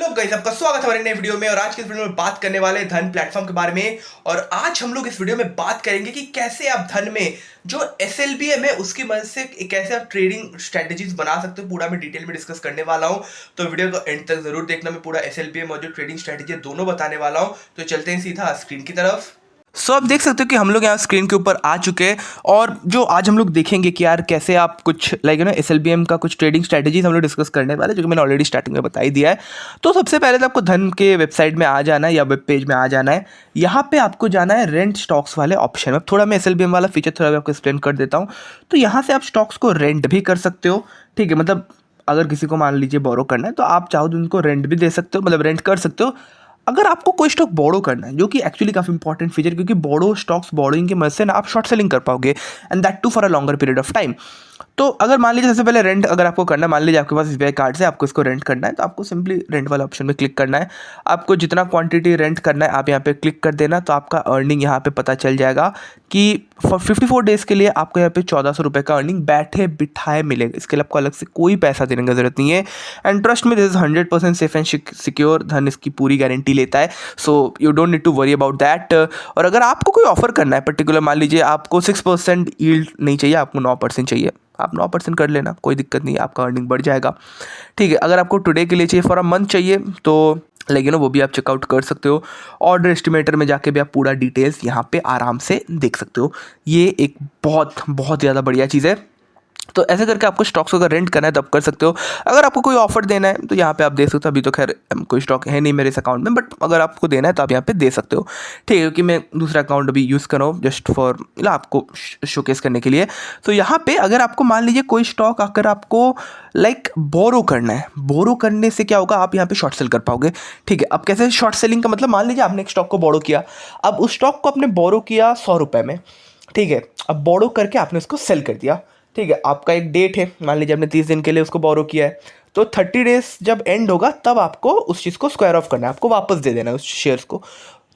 Hello guys, आपका स्वागत है हमारे नए वीडियो में। और आज की इस वीडियो में बात करने वाले हैं धन प्लेटफॉर्म के बारे में। और आज हम लोग इस वीडियो में बात करेंगे कि कैसे आप धन में जो एसएलबीएम है उसकी मदद से कैसे आप ट्रेडिंग स्ट्रेटजीज बना सकते हो। पूरा मैं डिटेल में डिस्कस करने वाला हूं, तो वीडियो को एंड तक जरूर देखना। मैं पूरा एसएलबीएम और जो ट्रेडिंग स्ट्रेटजी दोनों बताने वाला हूं। तो चलते हैं सीधा स्क्रीन की तरफ। आप देख सकते हो कि हम लोग यहाँ स्क्रीन के ऊपर आ चुके हैं। और जो आज हम लोग देखेंगे कि यार कैसे आप कुछ एसएलबीएम का कुछ ट्रेडिंग स्ट्रेटजीज हम लोग डिस्कस करने वाले हैं, जो कि मैंने ऑलरेडी स्टार्टिंग में बता ही दिया है। तो सबसे पहले तो आपको धन के वेबसाइट में आ जाना है या वेब पेज में आ जाना है। यहाँ पे आपको जाना है रेंट स्टॉक्स वाले ऑप्शन में। थोड़ा मैं एसएलबीएम वाला फीचर थोड़ा मैं आपको एक्सप्लेन कर देता हूँ। तो यहाँ से आप स्टॉक्स को रेंट भी कर सकते हो, ठीक है। मतलब अगर किसी को मान लीजिए बोरो करना है तो आप चाहो तो उनको रेंट भी दे सकते हो, मतलब रेंट कर सकते हो। अगर आपको कोई स्टॉक बोरो करना है, जो कि एक्चुअली काफ़ी इंपॉर्टेंट फीचर, क्योंकि बोरो स्टॉक्स बोरोइंग की मदद से ना आप शॉर्ट सेलिंग कर पाओगे, and that too for a longer period of time. तो अगर मान लीजिए सबसे पहले रेंट अगर आपको करना है, मान लीजिए आपके पास एसबीआई कार्ड से आपको इसको रेंट करना है, तो आपको सिंपली रेंट वाला ऑप्शन में क्लिक करना है। आपको जितना क्वांटिटी रेंट करना है आप यहाँ पे क्लिक कर देना। तो आपका अर्निंग यहाँ पे पता चल जाएगा कि 54 डेज़ के लिए आपको यहाँ पे 1400 रुपये का अर्निंग बैठे बिठाए मिलेगा। इसके लिए आपको अलग से कोई पैसा देने की जरूरत नहीं है। एंड ट्रस्ट में, this is 100% safe and secure. Dhan इसकी पूरी गारंटी लेता है, so you don't need to worry about that. और अगर आपको कोई ऑफर करना है पर्टिकुलर, मान लीजिए आपको 6% यील्ड नहीं चाहिए, आपको 9% चाहिए, आप 9% कर लेना, कोई दिक्कत नहीं है, आपका अर्निंग बढ़ जाएगा, ठीक है। अगर आपको टुडे के लिए चाहिए, फॉर अ मंथ चाहिए, तो वो भी आप चेकआउट कर सकते हो। ऑर्डर एस्टिमेटर में जाके भी आप पूरा डिटेल्स यहाँ पे आराम से देख सकते हो। ये एक बहुत बहुत ज़्यादा बढ़िया चीज़ है। तो ऐसे करके आपको स्टॉक्स को अगर रेंट करना है तो आप कर सकते हो। अगर आपको कोई ऑफर देना है तो यहाँ पे आप दे सकते हो। अभी तो खैर कोई स्टॉक है नहीं मेरे इस अकाउंट में, बट अगर आपको देना है तो आप यहाँ पे दे सकते हो, ठीक है। क्योंकि मैं दूसरा अकाउंट अभी यूज़ कर रहा हूँ जस्ट फॉर आपको शोकेस करने के लिए। तो यहाँ पे अगर आपको मान लीजिए कोई स्टॉक अगर आपको बोरो करना है, बोरो करने से क्या होगा, आप यहाँ पे शॉर्ट सेल कर पाओगे, ठीक है। अब कैसे शॉर्ट सेलिंग का मतलब, मान लीजिए आपने एक स्टॉक को बोरो किया, अब उस स्टॉक को आपने बोरो किया 100 रुपये में, ठीक है। अब बोरो करके आपने उसको सेल कर दिया, ठीक है। आपका एक डेट है, मान लीजिए आपने 30 दिन के लिए उसको बोरो किया है, तो 30 डेज जब एंड होगा तब आपको उस चीज़ को स्क्वायर ऑफ करना है, आपको वापस दे देना है उस शेयर्स को।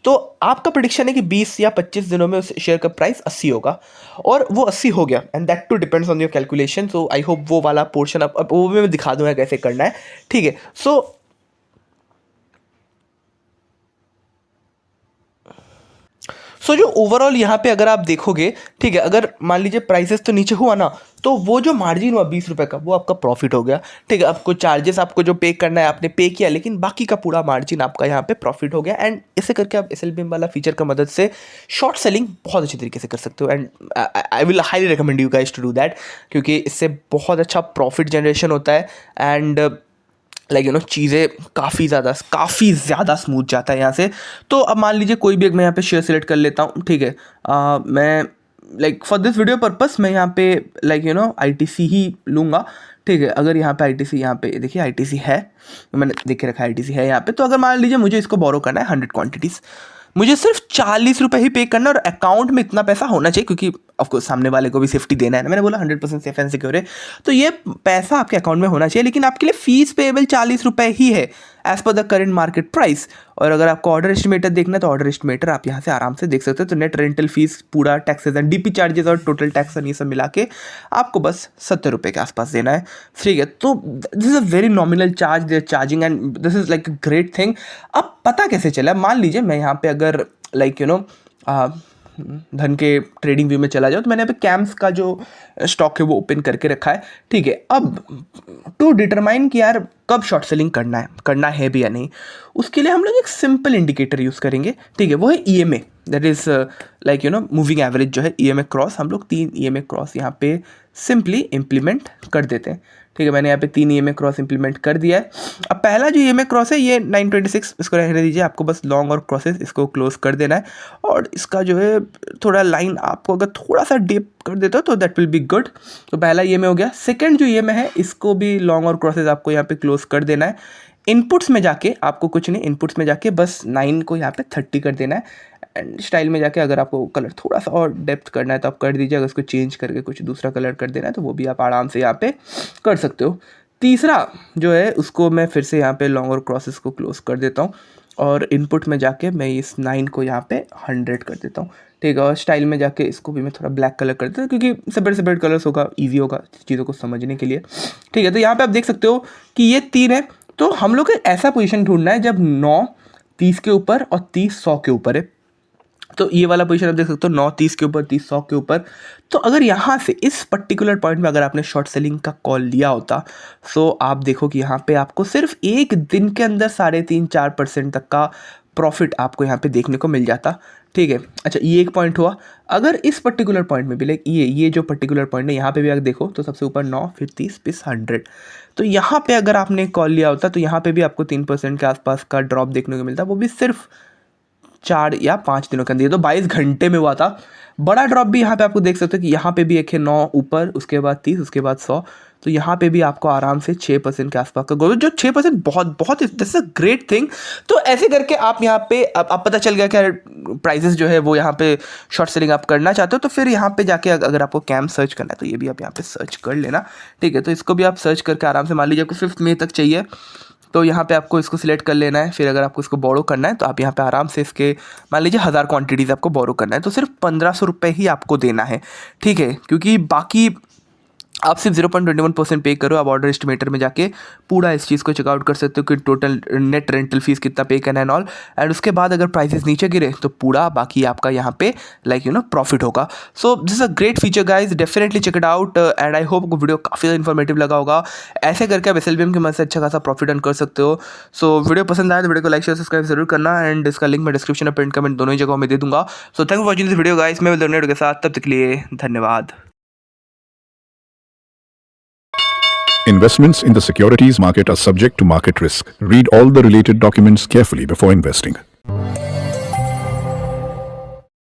तो आपका प्रेडिक्शन है कि 20 या 25 दिनों में उस शेयर का प्राइस 80 होगा, और वो 80 हो गया, and that too depends on your calculation. So I hope वो वाला पोर्शन अब वो भी मैं दिखा दूंगा कैसे करना है, ठीक है। सो जो ओवरऑल यहाँ पे अगर आप देखोगे, ठीक है, अगर मान लीजिए प्राइसेस तो नीचे हुआ ना, तो वो जो मार्जिन हुआ 20 रुपये का, वो आपका प्रॉफिट हो गया, ठीक है। आपको चार्जेस आपको जो पे करना है आपने पे किया, लेकिन बाकी का पूरा मार्जिन आपका यहाँ पे प्रॉफिट हो गया। एंड ऐसे करके आप एसएलबीएम वाला फीचर का मदद से शॉर्ट सेलिंग बहुत अच्छी तरीके से कर सकते हो। And I will highly recommend you guys to do that, क्योंकि इससे बहुत अच्छा प्रॉफिट जनरेशन होता है। एंड चीज़ें काफ़ी ज़्यादा स्मूथ जाता है यहाँ से। तो अब मान लीजिए कोई भी एक मैं यहाँ पे शेयर सेलेक्ट कर लेता हूँ, ठीक है। मैं फॉर दिस वीडियो पर्पस मैं यहाँ पे आईटीसी ही लूँगा, ठीक है। अगर यहाँ पे आईटीसी, यहाँ पे देखिए आईटीसी है, मैंने देख के रखा है आईटीसी है यहाँ पे। तो अगर मान लीजिए मुझे इसको बोरो करना है 100 क्वान्टिटीज़, मुझे सिर्फ 40 रुपये ही पे करना है, और अकाउंट में इतना पैसा होना चाहिए, क्योंकि ऑफकोर्स सामने वाले को भी सेफ्टी देना है ना। मैंने बोला 100% सेफ एंड सिक्योर है, तो ये पैसा आपके अकाउंट में होना चाहिए। लेकिन आपके लिए फीस पेएबल 40 रुपये ही है as per the current market price. और अगर आपको ऑर्डर एस्टिमेटर देखना है तो ऑर्डर एस्टिमेटर आप यहाँ से आराम से देख सकते हो। तो नेट रेंटल फीस, पूरा टैक्सेस एंड डीपी चार्जेस और टोटल टैक्स ये सब मिला के आपको बस 70 रुपये के आसपास देना है, ठीक है। तो this is a very nominal charge they are charging, and this is like a great thing. अब पता कैसे चला, मान लीजिए मैं यहाँ पे अगर धन के ट्रेडिंग व्यू में चला जाओ, तो मैंने यहाँ पे कैम्स का जो स्टॉक है वो ओपन करके रखा है, ठीक है। अब टू डिटरमाइन कि यार कब शॉर्ट सेलिंग करना है भी या नहीं, उसके लिए हम लोग एक सिंपल इंडिकेटर यूज़ करेंगे, ठीक है। वो है EMA, that is moving average जो है, ईएमए क्रॉस। हम लोग 3 ईएमए क्रॉस यहाँ पे सिंपली इम्प्लीमेंट कर देते हैं, ठीक है। मैंने यहाँ पे 3 ईएमए क्रॉस इंप्लीमेंट कर दिया है। अब पहला जो ईएमए क्रॉस है ये 926, इसको रहने दीजिए, आपको बस लॉन्ग और क्रॉसेस इसको क्लोज कर देना है। और इसका जो है थोड़ा लाइन आपको अगर थोड़ा सा डीप कर देते हो तो दैट विल बी गुड। तो पहला ईएमए हो गया। सेकंड जो ईएमए है इसको भी लॉन्ग और क्रॉसेस आपको यहाँ पे क्लोज कर देना है। इनपुट्स में जाके आपको कुछ नहीं, इनपुट्स में जाके बस 9 को यहाँ पे 30 कर देना है। एंड स्टाइल में जाके अगर आपको कलर थोड़ा सा और डेप्थ करना है तो आप कर दीजिए, अगर उसको चेंज करके कुछ दूसरा कलर कर देना है तो वो भी आप आराम से यहाँ पे कर सकते हो। तीसरा जो है उसको मैं फिर से यहाँ पे लॉन्ग और क्रॉसेस को क्लोज कर देता हूँ, और इनपुट में जाके मैं इस 9 को यहाँ पे 100 कर देता हूँ, ठीक है। और स्टाइल में जाके इसको भी मैं थोड़ा ब्लैक कलर कर देता हूँ, क्योंकि सेपरेट कलर्स होगा, ईजी होगा चीज़ों को समझने के लिए, ठीक है। तो यहाँ पे आप देख सकते हो कि ये 3 है। तो हम लोग को ऐसा पोजीशन ढूंढना है जब 9 30 के ऊपर और 30 100 के ऊपर है। तो ये वाला पोजीशन आप देख सकते हो 9 30 के ऊपर 30 100 के ऊपर। तो अगर यहाँ से इस पर्टिकुलर पॉइंट में अगर आपने शॉर्ट सेलिंग का कॉल लिया होता, सो आप देखो कि यहाँ पे आपको सिर्फ एक दिन के अंदर 3.5-4% तक का प्रॉफिट आपको यहाँ पे देखने को मिल जाता। ठीक है, अच्छा ये एक पॉइंट हुआ। अगर इस पर्टिकुलर पॉइंट में भी लाइक ये जो पर्टिकुलर पॉइंट है यहाँ पे भी अगर देखो तो सबसे ऊपर 9 फिर 30 फिर 100, तो यहाँ पे अगर आपने कॉल लिया होता तो यहाँ पे भी आपको 3% के आसपास का ड्रॉप देखने को मिलता, वो भी सिर्फ 4 या 5 दिनों के अंदर। ये तो 22 घंटे में हुआ था। बड़ा ड्रॉप भी यहाँ पे आपको देख सकते हो कि यहाँ पे भी एक है 9 ऊपर, उसके बाद 30, उसके बाद 100, तो यहाँ पे भी आपको आराम से 6% के आसपास का ग्रोथ, जो 6% बहुत this is a great thing. तो ऐसे करके आप यहाँ पे अब पता चल गया कि प्राइजेस जो है वो यहाँ पे शॉर्ट सेलिंग आप करना चाहते हो, तो फिर यहाँ पे जाके अगर आपको कैम सर्च करना है तो ये भी आप यहाँ पे सर्च कर लेना। ठीक है, तो इसको भी आप सर्च करके आराम से, मान लीजिए आपको 5 मई तक चाहिए तो यहाँ पे आपको इसको सिलेक्ट कर लेना है। फिर अगर आपको इसको बोरो करना है तो आप यहाँ पे आराम से इसके, मान लीजिए 1000 क्वांटिटीज़ आपको बोरो करना है तो सिर्फ 1500 रुपये ही आपको देना है। ठीक है, क्योंकि बाकी आप सिर्फ 0.21% पे करो। आप ऑर्डर एस्टिमेटर में जाके पूरा इस चीज़ को चेकआउट कर सकते हो कि टोटल नेट रेंटल फीस कितना पे करना है ऑल, एंड उसके बाद अगर प्राइसेस नीचे गिरे तो पूरा बाकी आपका यहाँ पे प्रॉफिट होगा। So this is a great feature guys, definitely check it out and I hope video काफ़ी इन्फॉर्मेटिव लगा होगा। ऐसे करके आप SLBM की मदद से अच्छा खासा प्रॉफिट अर्न कर सकते हो। सो वीडियो पसंद आया तो वीडियो को लाइक शेयर सब्सक्राइब जरूर करना, एंड इसका लिंक मैं डिस्क्रिप्शन और पिन कमेंट दोनों ही जगहों में दे दूंगा। So thank you for watching this video guys, मैं विल के साथ, तब तक के लिए धन्यवाद। Investments in the securities market are subject to market risk. Read all the related documents carefully before investing.